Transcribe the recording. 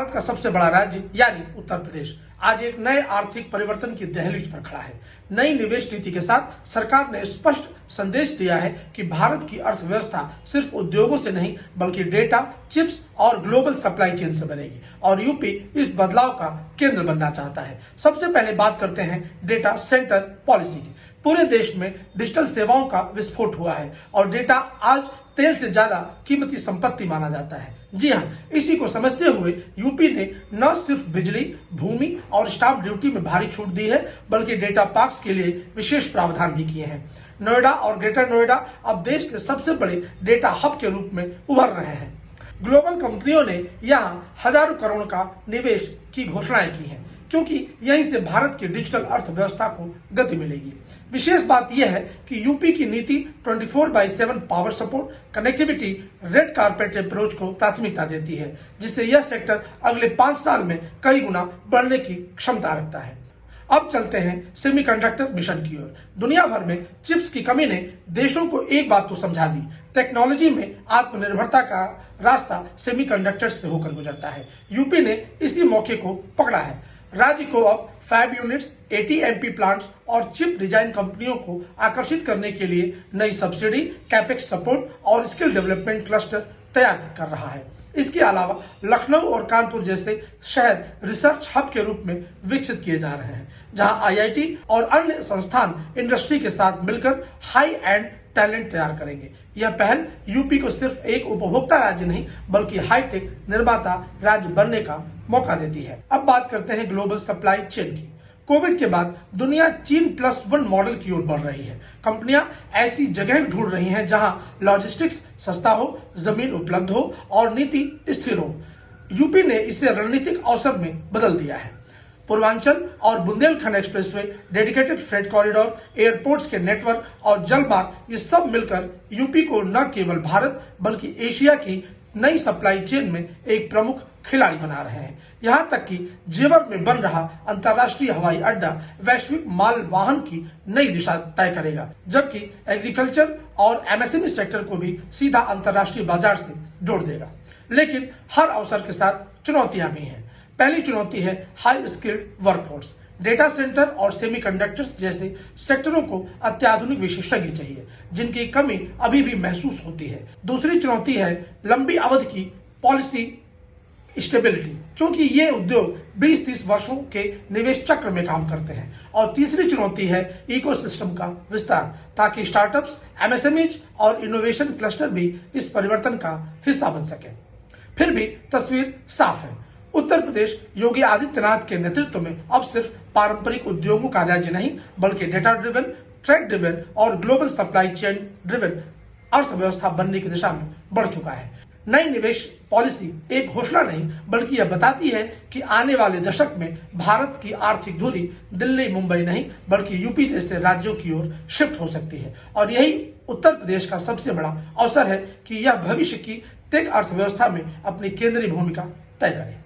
भारत का सबसे बड़ा राज्य यानी उत्तर प्रदेश आज एक नए आर्थिक परिवर्तन की दहलीज पर खड़ा है। नई निवेश नीति के साथ सरकार ने स्पष्ट संदेश दिया है कि भारत की अर्थव्यवस्था सिर्फ उद्योगों से नहीं बल्कि डेटा, चिप्स और ग्लोबल सप्लाई चेन से बनेगी और यूपी इस बदलाव का केंद्र बनना चाहता है। सबसे पहले बात करते हैं डेटा सेंटर पॉलिसी की। पूरे देश में डिजिटल सेवाओं का विस्फोट हुआ है और डेटा आज तेल से ज्यादा कीमती संपत्ति माना जाता है। जी हाँ, इसी को समझते हुए यूपी ने न सिर्फ बिजली, भूमि और स्टाम्प ड्यूटी में भारी छूट दी है बल्कि डेटा पार्क्स के लिए विशेष प्रावधान भी किए हैं। नोएडा और ग्रेटर नोएडा अब देश के सबसे बड़े डेटा हब के रूप में उभर रहे हैं। ग्लोबल कंपनियों ने यहाँ हजारों करोड़ का निवेश की घोषणाएं की हैं क्योंकि यहीं से भारत की डिजिटल अर्थव्यवस्था को गति मिलेगी। विशेष बात यह है कि यूपी की नीति 24/7 power support, connectivity, red carpet approach को प्राथमिकता देती है, जिससे यह सेक्टर अगले 5 साल में कई गुना बढ़ने की क्षमता रखता है। अब चलते हैं सेमीकंडक्टर मिशन की ओर। दुनिया भर में चिप्स की कमी ने देशों को एक बात तो समझा दी, टेक्नोलॉजी में आत्मनिर्भरता का रास्ता सेमीकंडक्टर से होकर गुजरता है। यूपी ने इसी मौके को पकड़ा है। राज्य को अब फैब यूनिट्स, ATMP प्लांट्स और चिप डिजाइन कंपनियों को आकर्षित करने के लिए नई सब्सिडी, कैपेक्स सपोर्ट और स्किल डेवलपमेंट क्लस्टर तैयार कर रहा है। इसके अलावा लखनऊ और कानपुर जैसे शहर रिसर्च हब के रूप में विकसित किए जा रहे हैं, जहां IIT और अन्य संस्थान इंडस्ट्री के साथ मिलकर हाई एंड टैलेंट तैयार करेंगे। यह पहल यूपी को सिर्फ एक उपभोक्ता राज्य नहीं बल्कि हाईटेक निर्माता राज्य बनने का मौका देती है। अब बात करते हैं ग्लोबल सप्लाई चेन की। कोविड के बाद दुनिया चीन+1 मॉडल की ओर बढ़ रही है। कंपनियां ऐसी जगह ढूंढ रही हैं जहां लॉजिस्टिक्स सस्ता हो, जमीन उपलब्ध हो और नीति स्थिर हो। यूपी ने इसे रणनीतिक अवसर में बदल दिया है। पूर्वांचल और Bundelkhand expressway, dedicated freight corridor, airports के नेटवर्क और जलमार्ग, ये सब मिलकर यूपी को न केवल भारत बल्कि एशिया की नई सप्लाई चेन में एक प्रमुख खिलाड़ी बना रहे हैं। यहाँ तक कि जेवर में बन रहा अंतर्राष्ट्रीय हवाई अड्डा वैश्विक माल वाहन की नई दिशा तय करेगा, जबकि एग्रीकल्चर और MSME सेक्टर को भी सीधा अंतर्राष्ट्रीय बाजार से जोड़ देगा। लेकिन हर अवसर के साथ चुनौतियां भी हैं। पहली चुनौती है high skilled workforce. Data centre और सेमीकंडक्टर्स जैसे सेक्टरों को अत्याधुनिक विशेषज्ञ चाहिए, जिनकी कमी अभी भी महसूस होती है। दूसरी चुनौती है लंबी अवधि की पॉलिसी स्टेबिलिटी, क्योंकि ये उद्योग 20-30 वर्षों के निवेश चक्र में काम करते हैं। और तीसरी चुनौती है इकोसिस्टम का विस्तार, ताकि स्टार्टअप्स, MSMEs और इनोवेशन क्लस्टर भी इस परिवर्तन का हिस्सा बन सके। फिर भी तस्वीर साफ है। उत्तर प्रदेश योगी आदित्यनाथ के नेतृत्व में अब सिर्फ पारंपरिक उद्योगों का राज्य नहीं बल्कि डेटा ड्रिवन, ट्रैक ड्रिवन और ग्लोबल सप्लाई चेन ड्रिवन अर्थव्यवस्था बनने की दिशा में बढ़ चुका है। नई निवेश पॉलिसी एक घोषणा नहीं बल्कि यह बताती है कि आने वाले दशक में भारत की आर्थिक धुरी दिल्ली, मुंबई नहीं बल्कि यूपी जैसे राज्यों की ओर शिफ्ट हो सकती है। और यही उत्तर प्रदेश का सबसे बड़ा अवसर है कि यह भविष्य की टेक अर्थव्यवस्था में अपनी केंद्रीय भूमिका तय करे।